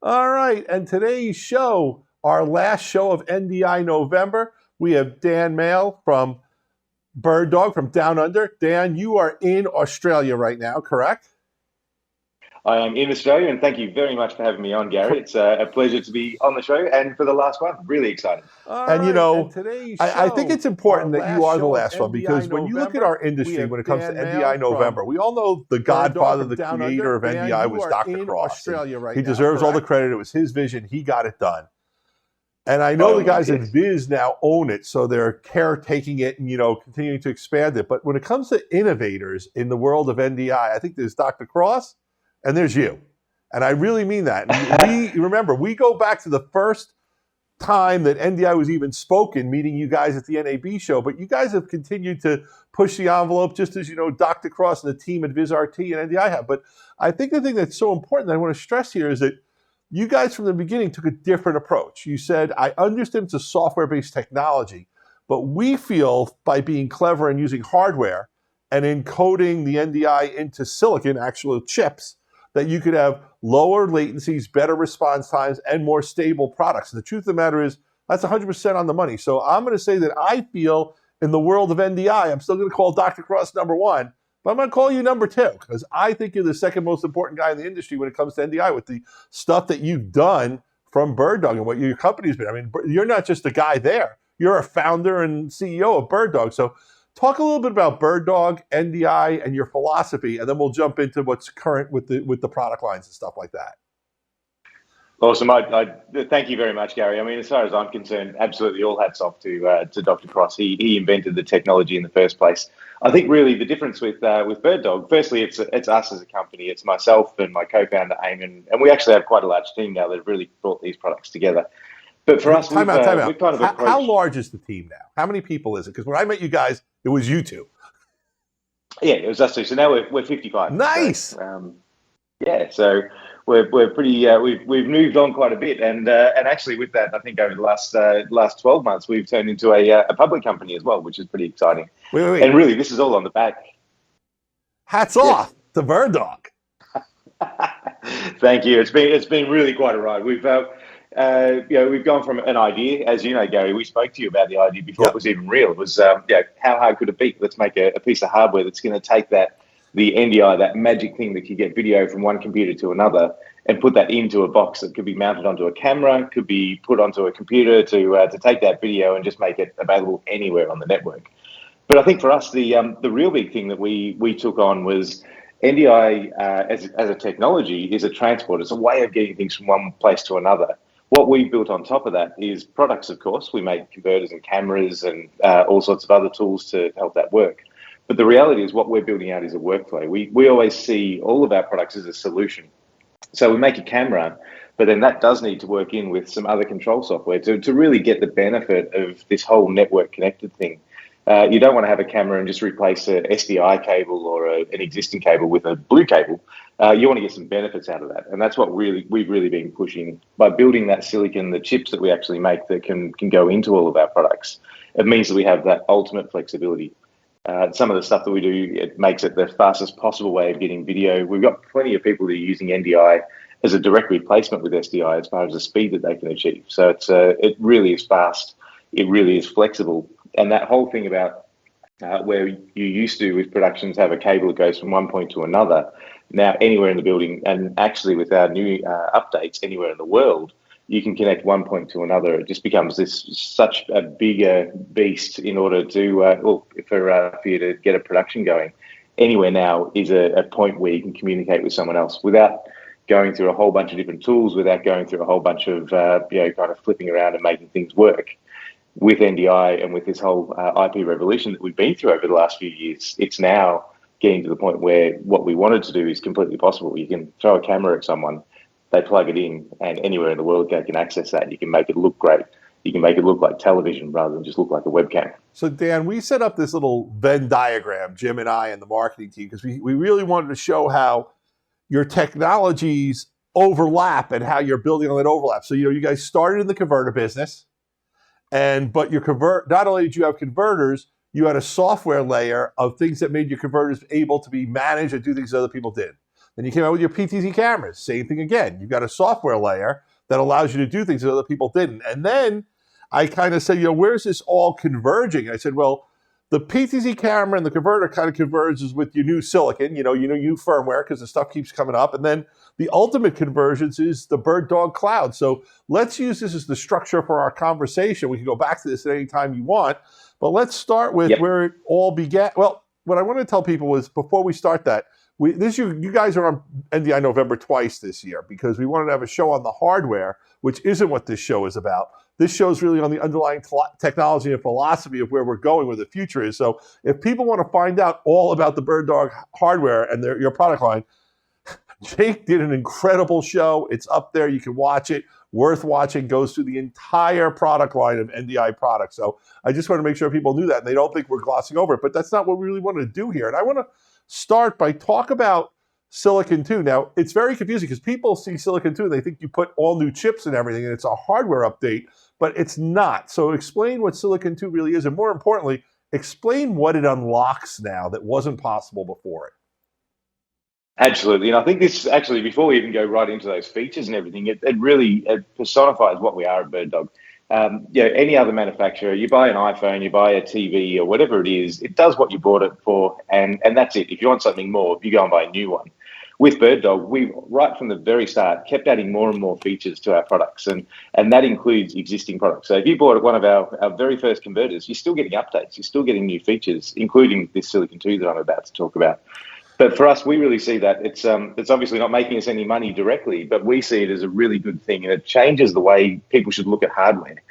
All right, and today's show, our last show of NDI November, we have Dan Miall from BirdDog from Down Under. Dan, you are in Australia right now, correct? I am in Australia, and thank you very much for having me on, Gary. It's a pleasure to be on the show, and for the last one, really excited. And today's I think it's important that you are the last one because when you look at our industry, when it comes to NDI November, we all know the godfather, the creator of NDI was Dr. Cross. He deserves all the credit. It was his vision. He got it done. And I know the guys at Viz now own it, so they're caretaking it and, continuing to expand it. But when it comes to innovators in the world of NDI, I think there's Dr. Cross and there's you. And I really mean that. And we go back to the first time that NDI was even spoken, meeting you guys at the NAB show, but you guys have continued to push the envelope just as, Dr. Cross and the team at VizRT and NDI have. But I think the thing that's so important that I want to stress here is that you guys from the beginning took a different approach. You said, I understand it's a software-based technology, but we feel by being clever and using hardware and encoding the NDI into silicon, actual chips, that you could have lower latencies, better response times, and more stable products. And the truth of the matter is, that's 100% on the money. So I'm going to say that I feel in the world of NDI, I'm still going to call Dr. Cross number one, but I'm going to call you number two, because I think you're the second most important guy in the industry when it comes to NDI with the stuff that you've done from BirdDog and what your company's been. I mean, you're not just a guy there. You're a founder and CEO of BirdDog. So talk a little bit about BirdDog, NDI, and your philosophy, and then we'll jump into what's current with the product lines and stuff like that. Awesome. I thank you very much, Gary. I mean, as far as I'm concerned, absolutely all hats off to Dr. Cross. He invented the technology in the first place. I think really the difference with BirdDog, firstly, it's us as a company. It's myself and my co-founder, Eamon, and we actually have quite a large team now that have really brought these products together. But for us, time out. we've kind of approached... How large is the team now? How many people is it? Because when I met you guys, it was you two. Yeah, it was us two. So now we're 55. Nice. So, so we're pretty. We've moved on quite a bit, and actually with that, I think over the last 12 months, we've turned into a public company as well, which is pretty exciting. Wait. And really, this is all on the back. Hats off to BirdDog. Thank you. It's been really quite a ride. We've gone from an idea, as you know, Gary. We spoke to you about the idea before it was even real. It was how hard could it be? Let's make a piece of hardware that's going to take the NDI, that magic thing that could get video from one computer to another, and put that into a box that could be mounted onto a camera, could be put onto a computer to take that video and just make it available anywhere on the network. But I think for us, the real big thing that we took on was NDI as a technology is a transport. It's a way of getting things from one place to another. What we built on top of that is products, of course. We make converters and cameras and all sorts of other tools to help that work. But the reality is what we're building out is a workflow. We always see all of our products as a solution. So we make a camera, but then that does need to work in with some other control software to really get the benefit of this whole network connected thing. You don't want to have a camera and just replace an SDI cable or an existing cable with a blue cable. You want to get some benefits out of that. And that's what we've really been pushing by building that silicon, the chips that we actually make that can go into all of our products. It means that we have that ultimate flexibility. Some of the stuff that we do, it makes it the fastest possible way of getting video. We've got plenty of people that are using NDI as a direct replacement with SDI as far as the speed that they can achieve. So it really is fast. It really is flexible. And that whole thing about where you used to with productions have a cable that goes from one point to another, now anywhere in the building, and actually with our new updates anywhere in the world, you can connect one point to another. It just becomes such a bigger beast in order to, for you to get a production going. Anywhere now is a point where you can communicate with someone else without going through a whole bunch of different tools, without going through a whole bunch of, kind of flipping around and making things work. With NDI and with this whole IP revolution that we've been through over the last few years, it's now getting to the point where what we wanted to do is completely possible. You can throw a camera at someone, they plug it in, and anywhere in the world they can access that. You can make it look great. You can make it look like television rather than just look like a webcam. So Dan, we set up this little Venn diagram, Jim and I and the marketing team, because we really wanted to show how your technologies overlap and how you're building on that overlap. So, you guys started in the converter business, but not only did you have converters, you had a software layer of things that made your converters able to be managed and do things other people did. Then you came out with your PTZ cameras. Same thing again. You've got a software layer that allows you to do things that other people didn't. And then I kind of said, where's this all converging? I said, well, the PTZ camera and the converter kind of converges with your new silicon, new firmware, because the stuff keeps coming up. And then the ultimate convergence is the BirdDog Cloud. So let's use this as the structure for our conversation. We can go back to this at any time you want, but let's start with where it all began. Well, what I want to tell people is, before we start that, you guys are on NDI November twice this year, because we wanted to have a show on the hardware, which isn't what this show is about. This show is really on the underlying technology and philosophy of where we're going, where the future is. So if people want to find out all about the BirdDog hardware and your product line, Jake did an incredible show. It's up there. You can watch it. Worth watching. Goes through the entire product line of NDI products. So I just want to make sure people knew that, and they don't think we're glossing over it. But that's not what we really want to do here. And I want to start by talk about Silicon 2. Now, it's very confusing because people see Silicon 2 and they think you put all new chips and everything, and it's a hardware update, but it's not. So explain what Silicon 2 really is, and more importantly, explain what it unlocks now that wasn't possible before it. Absolutely. And I think this actually, before we even go right into those features and everything, it really personifies what we are at BirdDog. Any other manufacturer, you buy an iPhone, you buy a TV or whatever it is, it does what you bought it for, and that's it. If you want something more, you go and buy a new one. With BirdDog, we, right from the very start, kept adding more and more features to our products, and that includes existing products. So if you bought one of our very first converters, you're still getting updates, you're still getting new features, including this Silicon 2 that I'm about to talk about. But for us, we really see that it's obviously not making us any money directly, but we see it as a really good thing, and it changes the way people should look at hardware.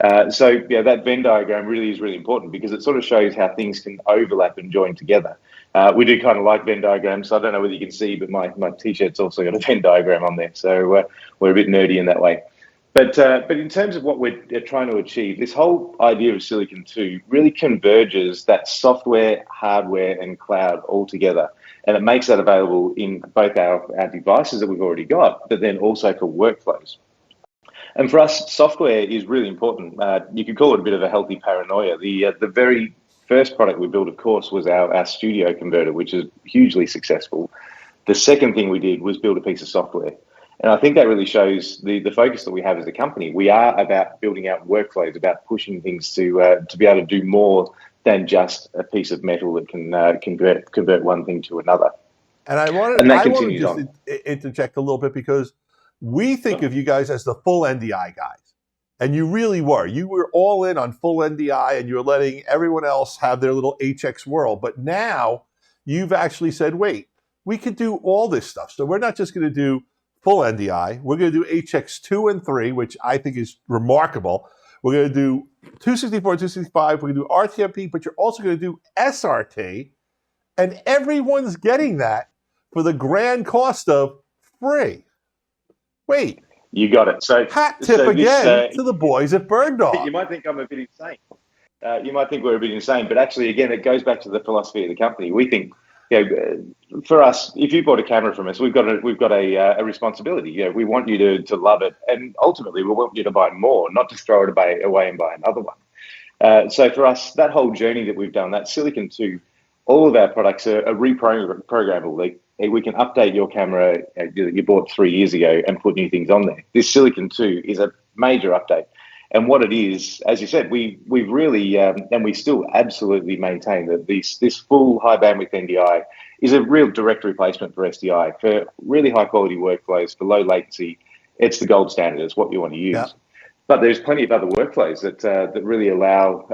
That Venn diagram really is really important, because it sort of shows how things can overlap and join together. We do kind of like Venn diagrams, so I don't know whether you can see, but my T-shirt's also got a Venn diagram on there, so we're a bit nerdy in that way. But in terms of what we're trying to achieve, this whole idea of Silicon 2 really converges that software, hardware, and cloud all together. And it makes that available in both our devices that we've already got, but then also for workflows. And for us, software is really important. You could call it a bit of a healthy paranoia. The very first product we built, of course, was our studio converter, which is hugely successful. The second thing we did was build a piece of software. And I think that really shows the focus that we have as a company. We are about building out workflows, about pushing things to be able to do more than just a piece of metal that can convert one thing to another. And I want to just interject a little bit, because we think of you guys as the full NDI guys. And you really were. You were all in on full NDI, and you were letting everyone else have their little HX world. But now you've actually said, wait, we could do all this stuff. So we're not just going to do full NDI. We're going to do HX2 and 3, which I think is remarkable. We're going to do 264, 265. We're going to do RTMP, but you're also going to do SRT. And everyone's getting that for the grand cost of free. Wait. You got it. So hat tip again to the boys at BirdDog. You might think I'm a bit insane. You might think we're a bit insane, but actually, again, it goes back to the philosophy of the company. We think, for us, if you bought a camera from us, we've got a responsibility. We want you to love it, and ultimately, we want you to buy more, not to throw it away and buy another one. So for us, that whole journey that we've done, that Silicon 2, all of our products are reprogrammable. We can update your camera that you bought 3 years ago and put new things on there. This Silicon 2 is a major update. And what it is, as you said, we've really, and we still absolutely maintain that this full high bandwidth NDI is a real direct replacement for SDI. For really high quality workflows, for low latency, it's the gold standard. It's what you want to use. Yeah. But there's plenty of other workflows that really allow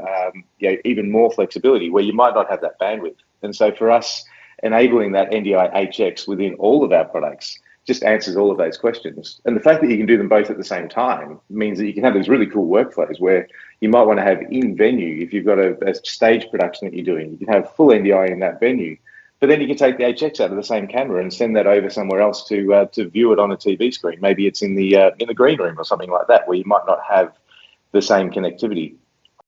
even more flexibility where you might not have that bandwidth. And so for us, enabling that NDI HX within all of our products just answers all of those questions. And the fact that you can do them both at the same time means that you can have these really cool workflows where you might want to have in venue, if you've got a stage production that you're doing, you can have full NDI in that venue, but then you can take the HX out of the same camera and send that over somewhere else to view it on a TV screen. Maybe it's in the green room or something like that, where you might not have the same connectivity.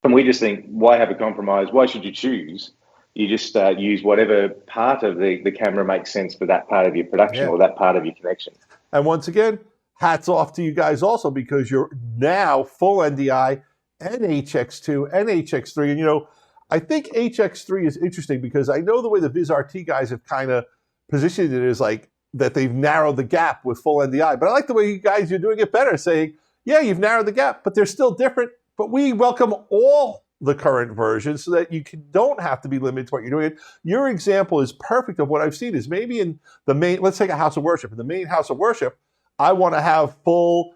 And we just think, why have a compromise? Why should you choose? You just use whatever part of the camera makes sense for that part of your production or that part of your connection. And once again, hats off to you guys also, because you're now full NDI and HX2 and HX3. And, I think HX3 is interesting because I know the way the VizRT guys have kind of positioned it is like that they've narrowed the gap with full NDI. But I like the way you guys, you're doing it better, saying, yeah, you've narrowed the gap, but they're still different. But we welcome all the current versions so that you don't have to be limited to what you're doing. Your example is perfect of what I've seen is maybe in the main, let's take a house of worship. In the main house of worship, I want to have full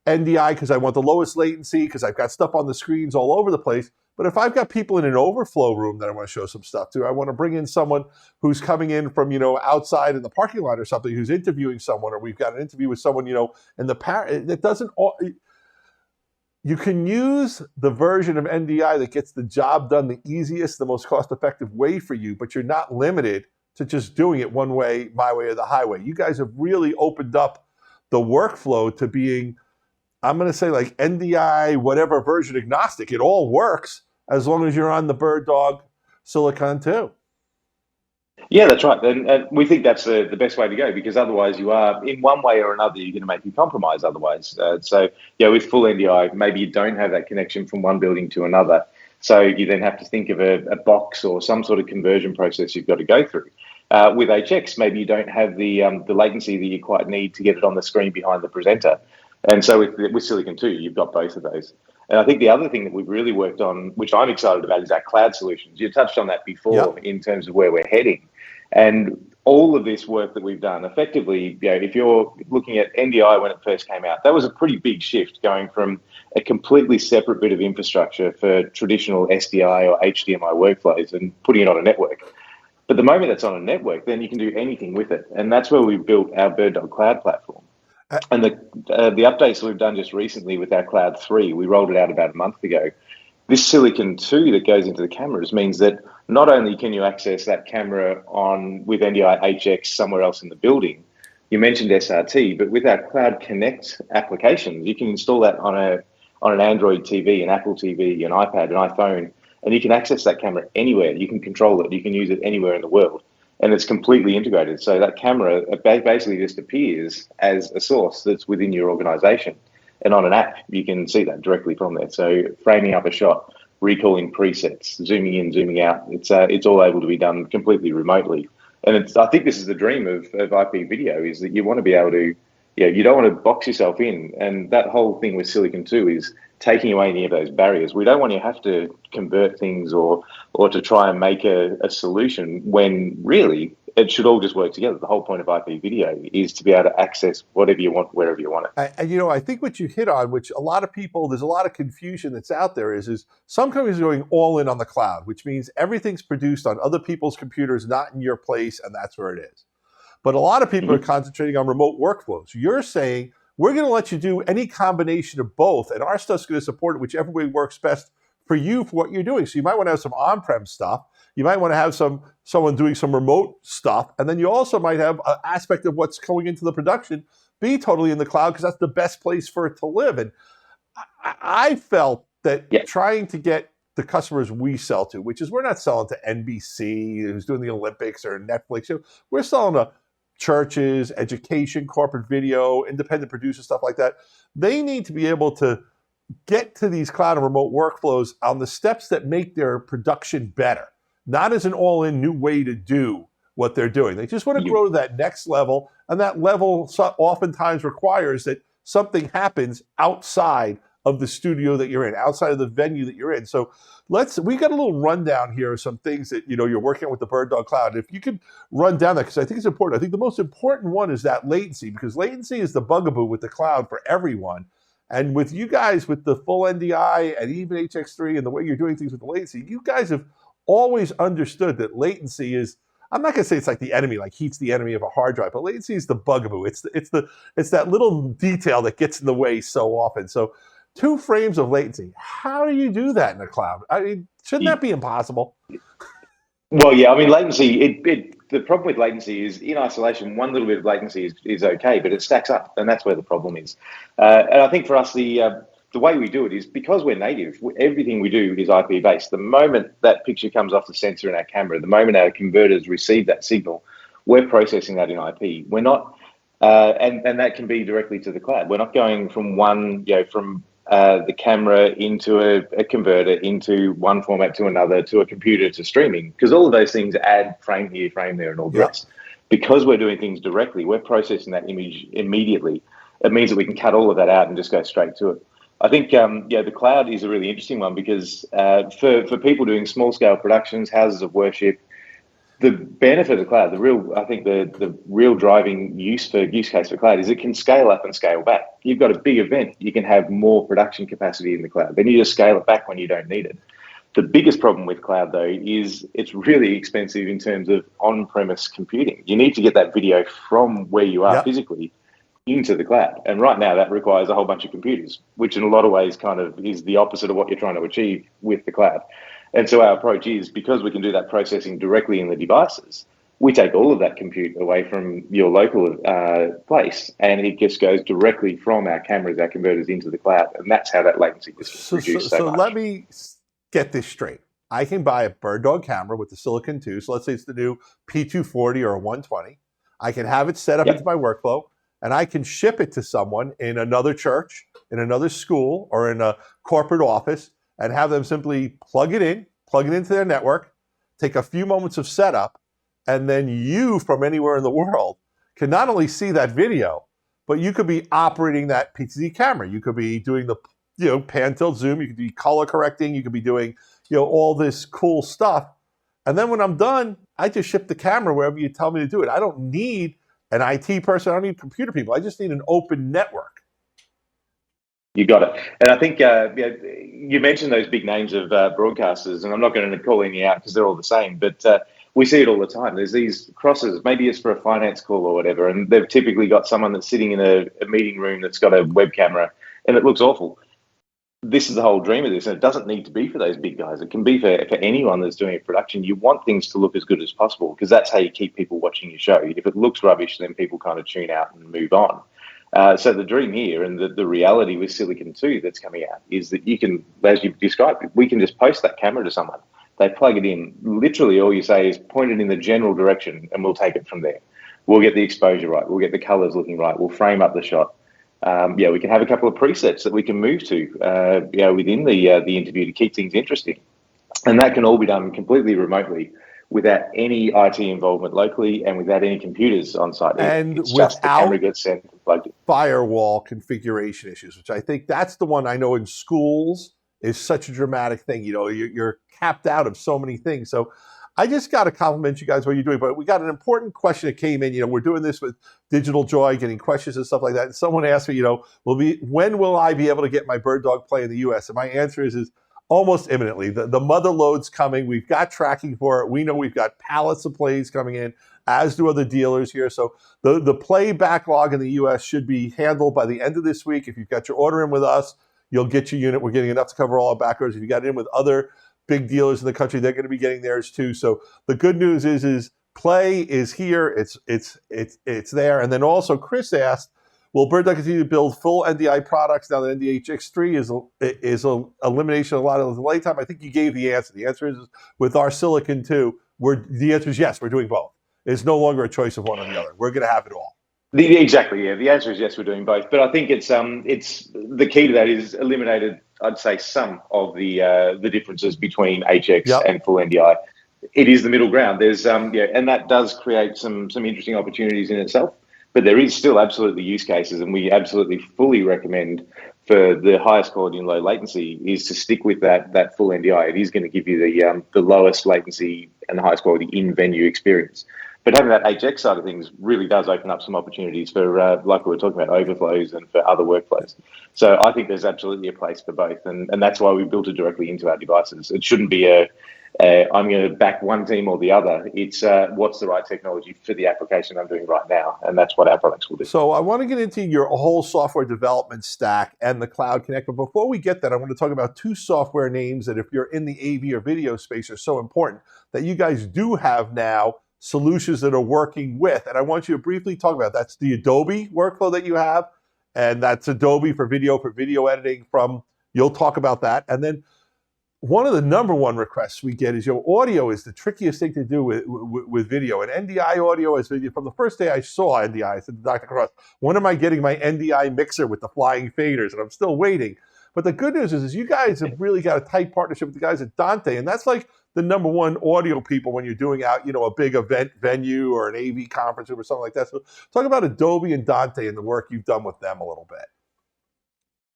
NDI because I want the lowest latency because I've got stuff on the screens all over the place. But if I've got people in an overflow room that I want to show some stuff to, I want to bring in someone who's coming in from, outside in the parking lot or something, who's interviewing someone, or we've got an interview with someone, in the it doesn't all. You can use the version of NDI that gets the job done the easiest, the most cost-effective way for you, but you're not limited to just doing it one way, my way or the highway. You guys have really opened up the workflow to being, I'm going to say like NDI, whatever version agnostic. It all works as long as you're on the BirdDog Silicon too. Yeah, that's right. And we think that's the best way to go, because otherwise you are, in one way or another, you're going to make you compromise otherwise. So, with full NDI, maybe you don't have that connection from one building to another. So you then have to think of a box or some sort of conversion process you've got to go through. With HX, maybe you don't have the latency that you quite need to get it on the screen behind the presenter. And so with Silicon 2, you've got both of those. And I think the other thing that we've really worked on, which I'm excited about, is our cloud solutions. You touched on that before in terms of where we're heading. And all of this work that we've done, effectively, if you're looking at NDI when it first came out, that was a pretty big shift, going from a completely separate bit of infrastructure for traditional SDI or HDMI workflows and putting it on a network. But the moment that's on a network, then you can do anything with it. And that's where we built our BirdDog Cloud platform. And the updates that we've done just recently with our Cloud 3, we rolled it out about a month ago. This Silicon 2 that goes into the cameras means that not only can you access that camera with NDI HX somewhere else in the building, you mentioned SRT, but with our Cloud Connect applications, you can install that on an Android TV, an Apple TV, an iPad, an iPhone, and you can access that camera anywhere. You can control it. You can use it anywhere in the world. And it's completely integrated. So that camera basically just appears as a source that's within your organization. And on an app, you can see that directly from there. So framing up a shot, recalling presets, zooming in, zooming out, it's all able to be done completely remotely. And I think this is the dream of IP video, is that you want to be able to, you don't want to box yourself in. And that whole thing with Silicon 2 is taking away any of those barriers. We don't want you to have to convert things or to try and make a solution when really it should all just work together. The whole point of IP video is to be able to access whatever you want, wherever you want it. And I think what you hit on, which a lot of people, there's a lot of confusion that's out there, is some companies are going all in on the cloud, which means everything's produced on other people's computers, not in your place, and that's where it is. But a lot of people are concentrating on remote workflows. You're saying, we're going to let you do any combination of both, and our stuff's going to support it whichever way works best for you for what you're doing. So you might want to have some on-prem stuff. You might want to have someone doing some remote stuff, and then you also might have an aspect of what's going into the production be totally in the cloud, because that's the best place for it to live. And I felt that trying to get the customers we sell to, which is, we're not selling to NBC, who's doing the Olympics, or Netflix. We're selling to churches, education, corporate video, independent producers, stuff like that. They need to be able to get to these cloud and remote workflows on the steps that make their production better, not as an all-in new way to do what they're doing. They just want to grow to that next level, and that level oftentimes requires that something happens outside of the studio that you're in, outside of the venue that you're in. So we got a little rundown here of some things that you're working on with the BirdDog Cloud. If you could run down that, because I think it's important. I think the most important one is that latency, because latency is the bugaboo with the cloud for everyone. And with you guys, with the full NDI and even HX3 and the way you're doing things with the latency, you guys have always understood that latency is, I'm not going to say it's like the enemy, like heat's the enemy of a hard drive, but latency is the bugaboo. It's that little detail that gets in the way so often. So 2 frames of latency. How do you do that in the cloud? I mean, shouldn't that be impossible? Well, yeah, I mean, latency, the problem with latency is, in isolation, one little bit of latency is okay, but it stacks up, and that's where the problem is. And I think for us, the way we do it is, because we're native, everything we do is IP-based. The moment that picture comes off the sensor in our camera, the moment our converters receive that signal, we're processing that in IP. We're not, and that can be directly to the cloud. We're not going from the camera into a converter, into one format to another, to a computer, to streaming, because all of those things add frame here, frame there, and all the rest. Because we're doing things directly, we're processing that image immediately. It means that we can cut all of that out and just go straight to it. I think, the cloud is a really interesting one because for people doing small scale productions, houses of worship, the benefit of the cloud, the real driving use case for cloud is it can scale up and scale back. You've got a big event, you can have more production capacity in the cloud. Then you just scale it back when you don't need it. The biggest problem with cloud, though, is it's really expensive in terms of on-premise computing. You need to get that video from where you are physically into the cloud. And right now that requires a whole bunch of computers, which in a lot of ways kind of is the opposite of what you're trying to achieve with the cloud. And so our approach is, because we can do that processing directly in the devices, we take all of that compute away from your local place, and it just goes directly from our cameras, our converters, into the cloud. And that's how that latency is reduced so much. So let me get this straight. I can buy a BirdDog camera with the Silicon 2. So let's say it's the new P240 or a 120. I can have it set up into my workflow, and I can ship it to someone in another church, in another school, or in a corporate office, and have them simply plug it into their network, take a few moments of setup, and then you from anywhere in the world can not only see that video, but you could be operating that PTZ camera. You could be doing the pan, tilt, zoom. You could be color correcting. You could be doing all this cool stuff. And then when I'm done, I just ship the camera wherever you tell me to do it. I don't need an IT person. I don't need computer people. I just need an open network. You got it. And I think you mentioned those big names of broadcasters, and I'm not going to call any out because they're all the same, but we see it all the time. There's these crosses, maybe it's for a finance call or whatever, and they've typically got someone that's sitting in a meeting room that's got a web camera, and it looks awful. This is the whole dream of this, and it doesn't need to be for those big guys. It can be for anyone that's doing a production. You want things to look as good as possible because that's how you keep people watching your show. If it looks rubbish, then people kind of tune out and move on. So the dream here, and the reality with Silicon 2 that's coming out, is that you can, as you've described, we can just post that camera to someone. They plug it in. Literally all you say is point it in the general direction and we'll take it from there. We'll get the exposure right. We'll get the colors looking right. We'll frame up the shot. We can have a couple of presets that we can move to within the interview to keep things interesting. And that can all be done completely remotely, without any IT involvement locally and without any computers on site. And it's just the camera gets sent and plugged in. Firewall configuration issues, which I think that's the one I know in schools is such a dramatic thing. You're capped out of so many things. So I just got to compliment you guys what you're doing, but we got an important question that came in. We're doing this with Digital Joy, getting questions and stuff like that. And someone asked me, when will I be able to get my BirdDog play in the US? And my answer is almost imminently. The mother load's coming. We've got tracking for it. We know we've got pallets of plays coming in, as do other dealers here. So the play backlog in the US should be handled by the end of this week. If you've got your order in with us, you'll get your unit. We're getting enough to cover all our backers. If you got it in with other big dealers in the country, they're going to be getting theirs too. So the good news is play is here. It's there. And then also Chris asked, will BirdDog continue to build full NDI products now that NDI X3 is a elimination of a lot of the delay time? I think you gave the answer. The answer is with our Silicon 2, the answer is yes, we're doing both. It's no longer a choice of one or the other. We're going to have it all. Exactly, yeah. The answer is yes, we're doing both. But I think it's the key to that is eliminated, I'd say, some of the differences between HX and full NDI. It is the middle ground. There's and that does create some interesting opportunities in itself. But there is still absolutely use cases, and we absolutely fully recommend for the highest quality and low latency is to stick with that full NDI. It is going to give you the lowest latency and the highest quality in-venue experience. But having that HX side of things really does open up some opportunities for, like we were talking about, overflows and for other workflows. So I think there's absolutely a place for both, and that's why we built it directly into our devices. It shouldn't be I'm going to back one team or the other. It's what's the right technology for the application I'm doing right now, and that's what our products will do. So I want to get into your whole software development stack and the Cloud Connect, but before we get that, I want to talk about two software names that if you're in the AV or video space are so important that you guys do have now solutions that are working with, and I want you to briefly talk about. That's the Adobe workflow that you have, and that's Adobe for video editing you'll talk about that. And then one of the number one requests we get is audio is the trickiest thing to do with video. And NDI audio is video. From the first day I saw NDI, I said to Dr. Cross, when am I getting my NDI mixer with the flying faders? And I'm still waiting. But the good news is you guys have really got a tight partnership with the guys at Dante, and that's like the number one audio people when you're doing out, a big event venue or an AV conference or something like that. So talk about Adobe and Dante and the work you've done with them a little bit.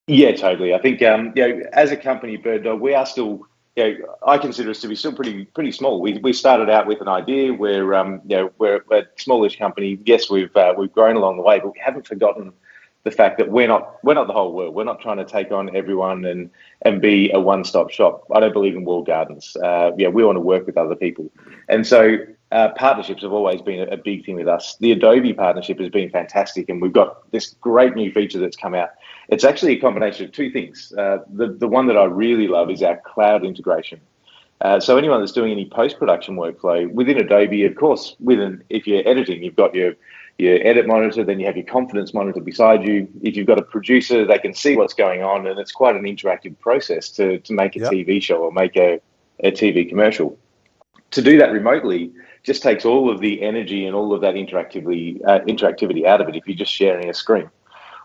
Yeah, totally. I think as a company, BirdDog, we are still, I consider us to be still pretty small. We started out with an idea. We're a smallish company. Yes, we've grown along the way, but we haven't forgotten the fact that we're not the whole world. We're not trying to take on everyone and be a one-stop shop. I don't believe in walled gardens. We want to work with other people, and so partnerships have always been a big thing with us. The Adobe partnership has been fantastic, and we've got this great new feature that's come out. It's actually a combination of two things. The one that I really love is our cloud integration. So anyone that's doing any post-production workflow within Adobe, of course, if you're editing, you've got your edit monitor, then you have your confidence monitor beside you. If you've got a producer, they can see what's going on, and it's quite an interactive process to make a TV show or make a TV commercial. To do that remotely just takes all of the energy and all of that interactivity out of it if you're just sharing a screen.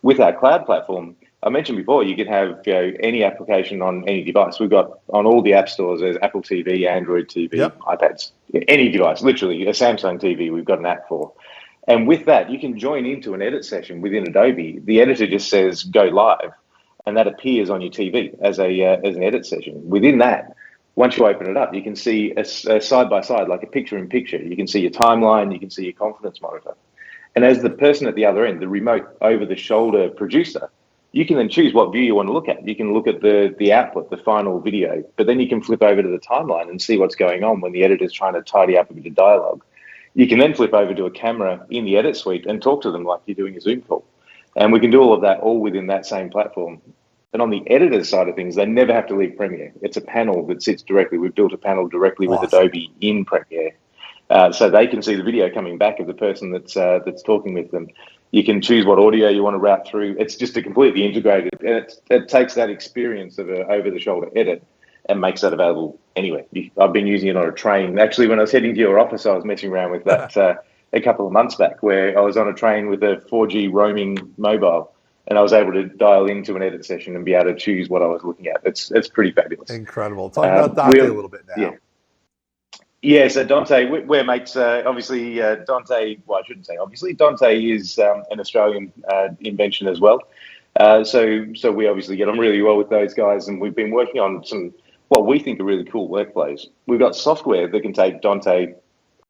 With our cloud platform, I mentioned before, you can have any application on any device. We've got on all the app stores, there's Apple TV, Android TV, iPads, any device, literally a Samsung TV, we've got an app for. And with that, you can join into an edit session within Adobe. The editor just says go live, and that appears on your TV as an edit session. Within that, once you open it up, you can see a side-by-side, like a picture-in-picture. You can see your timeline, you can see your confidence monitor. And as the person at the other end, the remote over-the-shoulder producer, you can then choose what view you want to look at. You can look at the output, the final video, but then you can flip over to the timeline and see what's going on when the editor's trying to tidy up a bit of dialogue. You can then flip over to a camera in the edit suite and talk to them like you're doing a Zoom call. And we can do all of that all within that same platform. And on the editor's side of things, they never have to leave Premiere. It's a panel that sits directly. We've built a panel directly with Adobe in Premiere. So they can see the video coming back of the person that's talking with them. You can choose what audio you want to route through. It's just a completely integrated, and it takes that experience of an over-the-shoulder edit and makes that available anywhere. I've been using it on a train. Actually, when I was heading to your office, I was messing around with that a couple of months back, where I was on a train with a 4G roaming mobile, and I was able to dial into an edit session and be able to choose what I was looking at. It's pretty fabulous. Incredible. Talk about Dante a little bit now. Yeah, so Dante, we're mates. Obviously, Dante, well, I shouldn't say obviously, Dante is an Australian invention as well. So we obviously get on really well with those guys, and we've been working on some what we think are really cool workflows. We've got software that can take Dante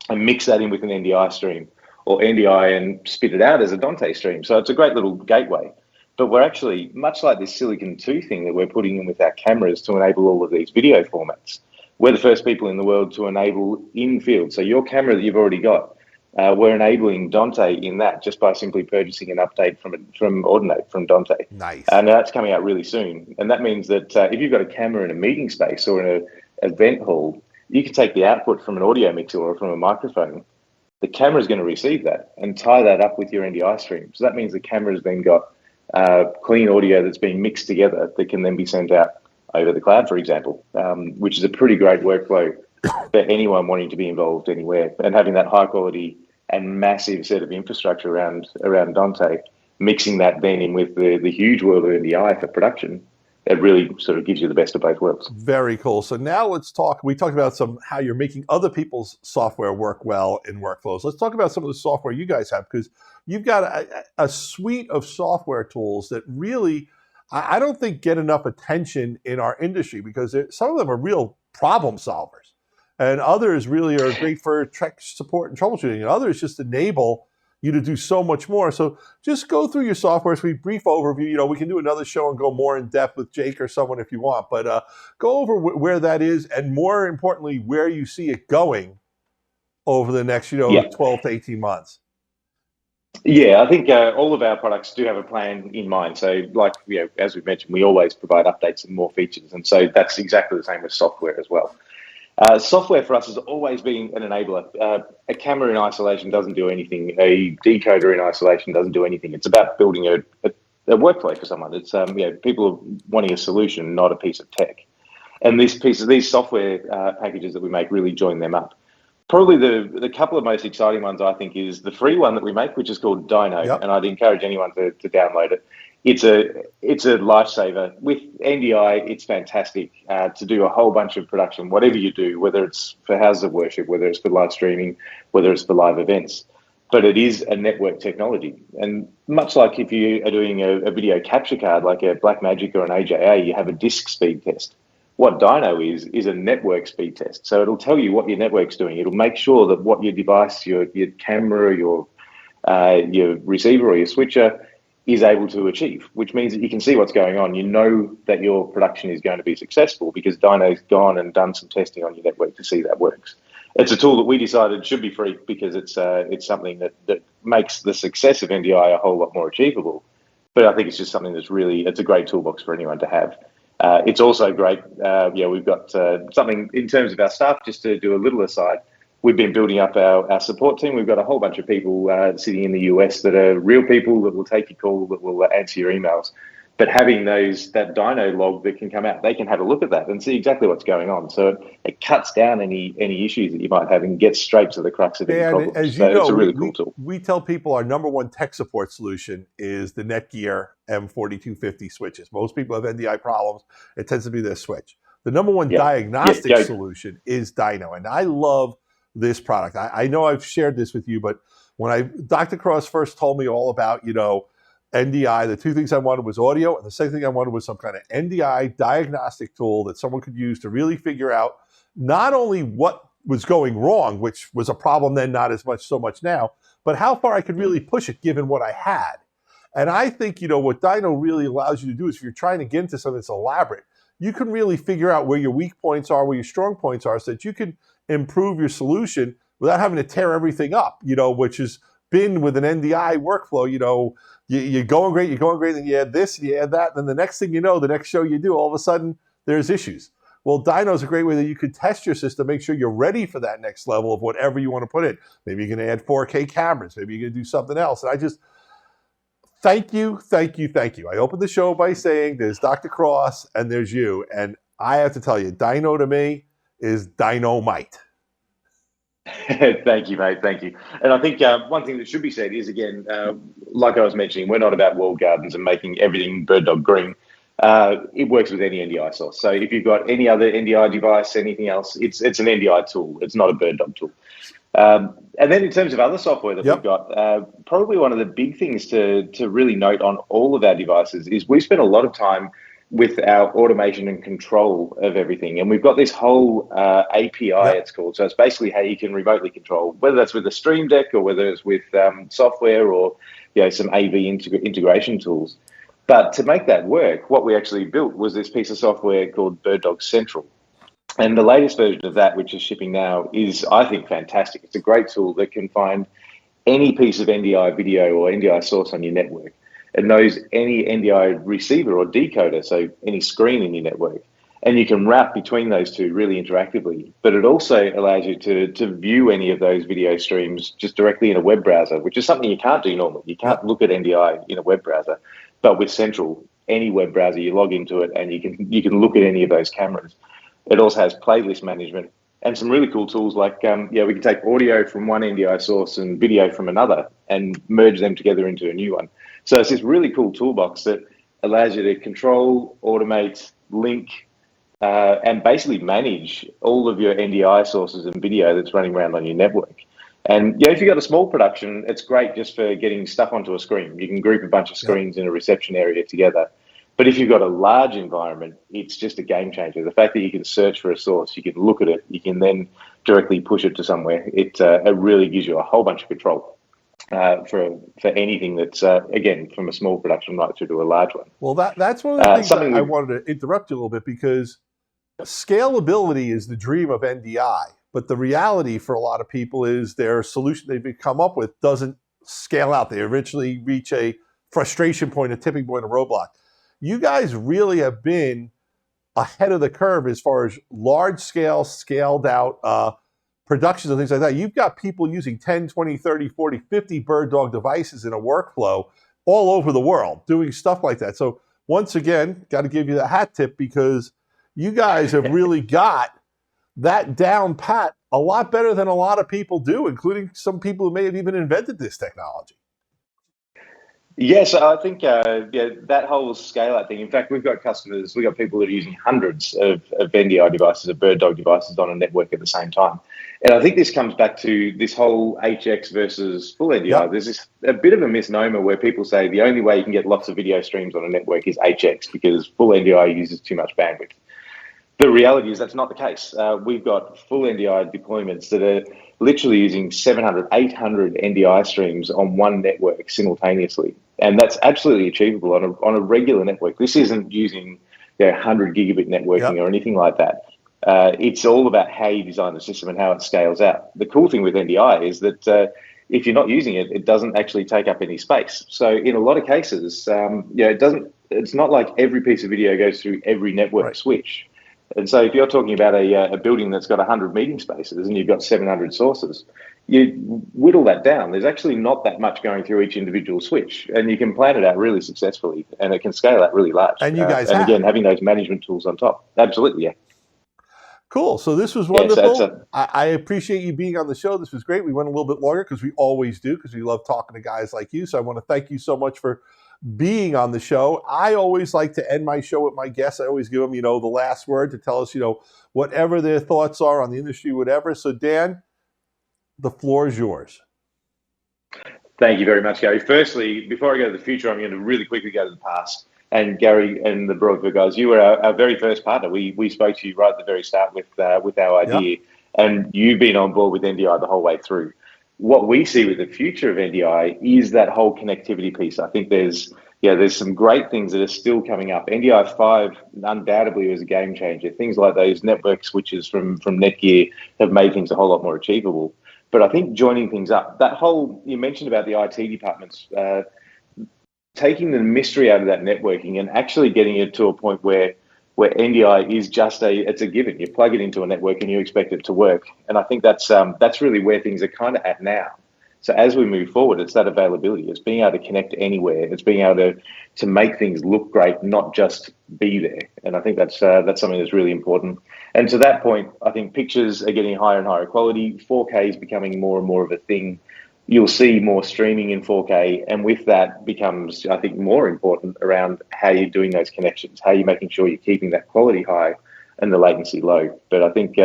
and mix that in with an NDI stream, or NDI and spit it out as a Dante stream. So it's a great little gateway. But we're actually, much like this Silicon 2 thing that we're putting in with our cameras to enable all of these video formats, we're the first people in the world to enable in-field. So your camera that you've already got, we're enabling Dante in that just by simply purchasing an update from Ordinate, from Dante. Nice. And that's coming out really soon. And that means that if you've got a camera in a meeting space or in an event hall, you can take the output from an audio mixer or from a microphone. The camera is going to receive that and tie that up with your NDI stream. So that means the camera's then got clean audio that's being mixed together that can then be sent out over the cloud, for example, which is a pretty great workflow for anyone wanting to be involved anywhere. And having that high quality and massive set of infrastructure around Dante, mixing that then in with the huge world of NDI for production, it really sort of gives you the best of both worlds. Very cool. So now let's talk. We talked about how you're making other people's software work well in workflows. Let's talk about some of the software you guys have, because you've got a suite of software tools that really, I don't think get enough attention in our industry, because some of them are real problem solvers, and others really are great for tech support and troubleshooting, and others just enable you to do so much more. So just go through your software. So brief overview. We can do another show and go more in depth with Jake or someone if you want, but go over where that is, and more importantly, where you see it going over the next 12 to 18 months. Yeah, I think all of our products do have a plan in mind. So like, as we've mentioned, we always provide updates and more features. And so that's exactly the same with software as well. Software for us has always been an enabler. A camera in isolation doesn't do anything. A decoder in isolation doesn't do anything. It's about building a workflow for someone. It's people are wanting a solution, not a piece of tech. And these software packages that we make really join them up. Probably the couple of most exciting ones, I think, is the free one that we make, which is called Dino. Yep. And I'd encourage anyone to download it. it's a lifesaver. With NDI, it's fantastic to do a whole bunch of production, whatever you do, whether it's for houses of worship, whether it's for live streaming, whether it's for live events. But it is a network technology. And much like if you are doing a video capture card, like a Blackmagic or an AJA, you have a disk speed test. What Dyno is a network speed test. So it'll tell you what your network's doing. It'll make sure that what your device, your camera, your receiver or your switcher is able to achieve, which means that you can see what's going on. You know that your production is going to be successful because Dyno's gone and done some testing on your network to see that works. It's a tool that we decided should be free because it's something that makes the success of NDI a whole lot more achievable. But I think it's just something it's a great toolbox for anyone to have. It's also great. We've got something in terms of our staff, just to do a little aside. We've been building up our support team. We've got a whole bunch of people sitting in the US that are real people that will take your call, that will answer your emails. But having that Dyno log that can come out, they can have a look at that and see exactly what's going on. So it cuts down any issues that you might have and gets straight to the crux of any problem. As you know, it's a really cool tool. We tell people our number one tech support solution is the Netgear M4250 switches. Most people have NDI problems. It tends to be their switch. The number one diagnostic solution is Dyno. And I love this product. I know I've shared this with you, but when Dr. Cross first told me all about, NDI, the two things I wanted was audio, and the second thing I wanted was some kind of NDI diagnostic tool that someone could use to really figure out not only what was going wrong, which was a problem then, not so much now, but how far I could really push it given what I had. And I think, what Dyno really allows you to do is if you're trying to get into something that's elaborate, you can really figure out where your weak points are, where your strong points are, so that you can improve your solution without having to tear everything up, which has been with an NDI workflow. You're going great, then you add this, you add that, and then the next thing you know, the next show you do, all of a sudden, there's issues. Well, Dyno is a great way that you could test your system, make sure you're ready for that next level of whatever you want to put in. Maybe you're going to add 4K cameras. Maybe you're going to do something else. And I just thank you. I opened the show by saying there's Dr. Cross and there's you. And I have to tell you, Dyno to me is dynamite. Thank you, mate. Thank you. And I think one thing that should be said is, again, like I was mentioning, we're not about walled gardens and making everything BirdDog green. It works with any NDI source. So if you've got any other NDI device, anything else, it's an NDI tool. It's not a BirdDog tool. And then in terms of other software that we've got, probably one of the big things to really note on all of our devices is we spend a lot of time with our automation and control of everything. And we've got this whole API, it's called. So it's basically how you can remotely control, whether that's with a Stream Deck or whether it's with software or some AV integration tools. But to make that work, what we actually built was this piece of software called BirdDog Central. And the latest version of that, which is shipping now, is, I think, fantastic. It's a great tool that can find any piece of NDI video or NDI source on your network. It knows any NDI receiver or decoder, so any screen in your network. And you can route between those two really interactively. But it also allows you to view any of those video streams just directly in a web browser, which is something you can't do normally. You can't look at NDI in a web browser. But with Central, any web browser, you log into it and you can look at any of those cameras. It also has playlist management and some really cool tools like, we can take audio from one NDI source and video from another and merge them together into a new one. So it's this really cool toolbox that allows you to control, automate, link, and basically manage all of your NDI sources and video that's running around on your network. And if you've got a small production, it's great just for getting stuff onto a screen. You can group a bunch of screens in a reception area together. But if you've got a large environment, it's just a game changer. The fact that you can search for a source, you can look at it, you can then directly push it to somewhere. It really gives you a whole bunch of control for anything that's, again, from a small production right through to a large one. Well, that's one of the things I wanted to interrupt you a little bit, because scalability is the dream of NDI. But the reality for a lot of people is their solution they've come up with doesn't scale out. They eventually reach a frustration point, a tipping point, a roadblock. You guys really have been ahead of the curve as far as large scale, scaled out productions and things like that. You've got people using 10, 20, 30, 40, 50 BirdDog devices in a workflow all over the world doing stuff like that. So once again, got to give you the hat tip, because you guys have really got that down pat a lot better than a lot of people do, including some people who may have even invented this technology. Yes, I think that whole scale out thing. In fact, we've got customers, we've got people that are using hundreds of NDI devices, of BirdDog devices on a network at the same time. And I think this comes back to this whole HX versus full NDI. Yep. There's a bit of a misnomer where people say the only way you can get lots of video streams on a network is HX because full NDI uses too much bandwidth. The reality is that's not the case. We've got full NDI deployments that are literally using 700, 800 NDI streams on one network simultaneously. And that's absolutely achievable on a regular network. This isn't using 100 gigabit networking or anything like that. It's all about how you design the system and how it scales out. The cool thing with NDI is that if you're not using it, it doesn't actually take up any space. So in a lot of cases, it doesn't. It's not like every piece of video goes through every network switch. And so if you're talking about a building that's got 100 meeting spaces and you've got 700 sources, you whittle that down. There's actually not that much going through each individual switch, and you can plan it out really successfully, and it can scale out really large. And you guys and again, having those management tools on top. Absolutely, yeah. Cool. So this was wonderful. I appreciate you being on the show. This was great. We went a little bit longer because we always do, because we love talking to guys like you. So I want to thank you so much for being on the show. I always like to end my show with my guests. I always give them, the last word to tell us, whatever their thoughts are on the industry, whatever. So Dan, the floor is yours. Thank you very much, Gary. Firstly, before I go to the future, I'm going to really quickly go to the past. And Gary and the BirdDog guys, you were our very first partner. We spoke to you right at the very start with our idea, and you've been on board with NDI the whole way through. What we see with the future of NDI is that whole connectivity piece. I think there's some great things that are still coming up. NDI 5 undoubtedly was a game changer. Things like those network switches from Netgear have made things a whole lot more achievable. But I think joining things up, that whole, you mentioned about the IT departments, taking the mystery out of that networking and actually getting it to a point where NDI is just it's a given. You plug it into a network and you expect it to work. And I think that's really where things are kind of at now. So as we move forward, it's that availability. It's being able to connect anywhere. It's being able to make things look great, not just be there. And I think that's something that's really important. And to that point, I think pictures are getting higher and higher quality. 4K is becoming more and more of a thing. You'll see more streaming in 4K, and with that becomes, I think, more important around how you're doing those connections, how you're making sure you're keeping that quality high and the latency low. But I think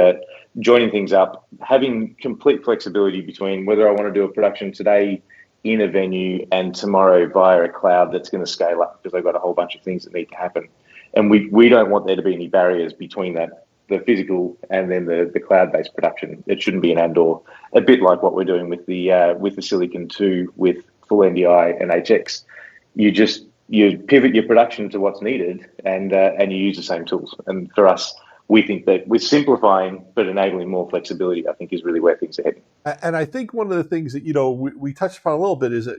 joining things up, having complete flexibility between whether I want to do a production today in a venue and tomorrow via a cloud that's going to scale up because I've got a whole bunch of things that need to happen. And we don't want there to be any barriers between that, the physical and then the cloud-based production. It shouldn't be an and/or. A bit like what we're doing with the Silicon 2 with full NDI and HX. You pivot your production to what's needed and you use the same tools. And for us, we think that with simplifying but enabling more flexibility, I think is really where things are heading. And I think one of the things that we touched upon a little bit is that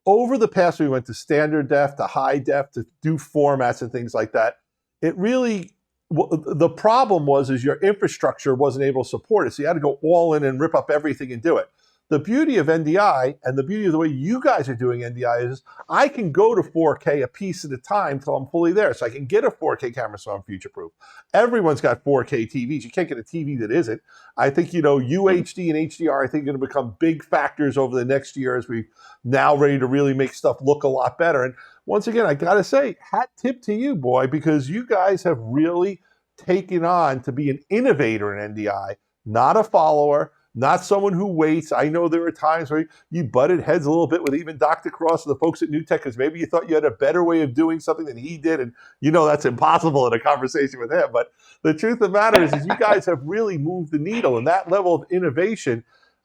over the past, we went to standard def, to high def, to do formats and things like that. It really, the problem is your infrastructure wasn't able to support it. So you had to go all in and rip up everything and do it. The beauty of NDI and the beauty of the way you guys are doing NDI is I can go to 4K a piece at a time till I'm fully there. So I can get a 4K camera so I'm future-proof. Everyone's got 4K TVs. You can't get a TV that isn't. I think, UHD and HDR, I think, are going to become big factors over the next year as we're now ready to really make stuff look a lot better. And once again, I got to say, hat tip to you, boy, because you guys have really taken on to be an innovator in NDI, not a follower, not someone who waits. I know there are times where you butted heads a little bit with even Dr. Cross and the folks at New Tech because maybe you thought you had a better way of doing something than he did. And that's impossible in a conversation with him. But the truth of the matter is you guys have really moved the needle. And that level of innovation,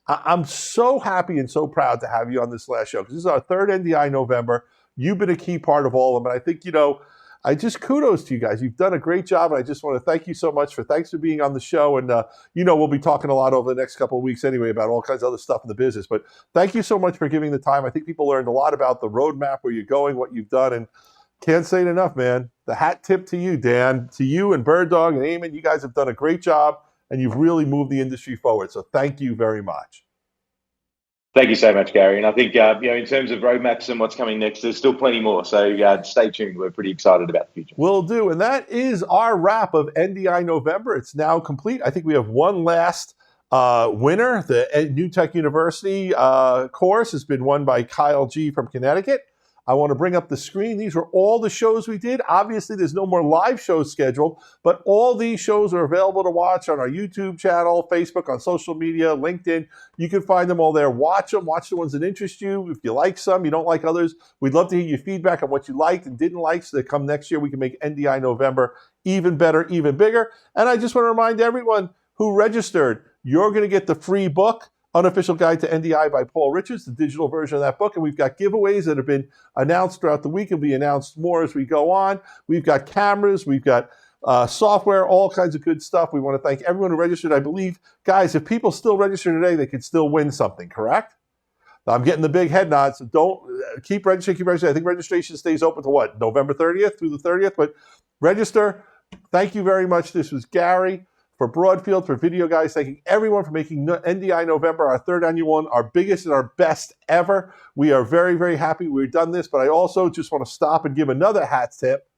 I'm so happy and so proud to have you on this last show because this is our third NDI November. You've been a key part of all of them. And I think, I just kudos to you guys. You've done a great job. And I just want to thank you so much thanks for being on the show. And, we'll be talking a lot over the next couple of weeks anyway about all kinds of other stuff in the business. But thank you so much for giving the time. I think people learned a lot about the roadmap, where you're going, what you've done. And can't say it enough, man. The hat tip to you, Dan, to you and BirdDog and Eamon. You guys have done a great job and you've really moved the industry forward. So thank you very much. Thank you so much, Gary. And I think, in terms of roadmaps and what's coming next, there's still plenty more. So stay tuned. We're pretty excited about the future. Will do. And that is our wrap of NDI November. It's now complete. I think we have one last winner. The New Tech University course has been won by Kyle G. from Connecticut. I want to bring up the screen. These were all the shows we did. Obviously, there's no more live shows scheduled, but all these shows are available to watch on our YouTube channel, Facebook, on social media, LinkedIn. You can find them all there. Watch them. Watch the ones that interest you. If you like some, you don't like others, we'd love to hear your feedback on what you liked and didn't like so that come next year we can make NDI November even better, even bigger. And I just want to remind everyone who registered, you're going to get the free book, Unofficial Guide to NDI by Paul Richards, the digital version of that book. And we've got giveaways that have been announced throughout the week and be announced more as we go on. We've got cameras, we've got software, all kinds of good stuff. We want to thank everyone who registered. I believe, guys, if people still register today, they could still win something, correct? I'm getting the big head nods, so don't keep registering, keep registering. I think registration stays open to what, November 30th through the 30th, but register. Thank you very much. This was Gary for Broadfield, for Video Guys, thanking everyone for making NDI November our third annual one, our biggest and our best ever. We are very, very happy we've done this, but I also just want to stop and give another hat tip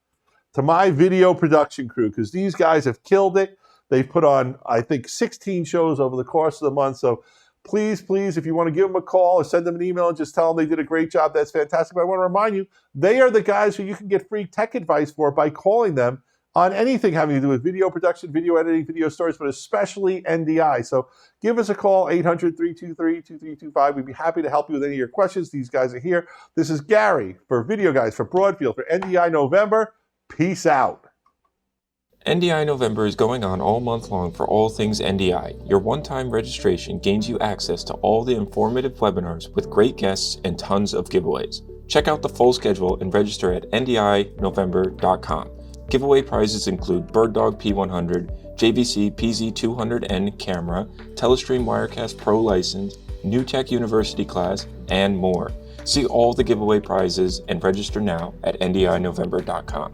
to my video production crew, because these guys have killed it. They've put on, I think, 16 shows over the course of the month. So please, please, if you want to give them a call or send them an email and just tell them they did a great job, that's fantastic. But I want to remind you, they are the guys who you can get free tech advice for by calling them on anything having to do with video production, video editing, video stories, but especially NDI. So give us a call, 800-323-2325. We'd be happy to help you with any of your questions. These guys are here. This is Gary for Video Guys, for Broadfield, for NDI November. Peace out. NDI November is going on all month long for all things NDI. Your one-time registration gains you access to all the informative webinars with great guests and tons of giveaways. Check out the full schedule and register at ndinovember.com. Giveaway prizes include BirdDog P100, JVC PZ200N camera, Telestream Wirecast Pro license, New Tech University class, and more. See all the giveaway prizes and register now at ndinovember.com.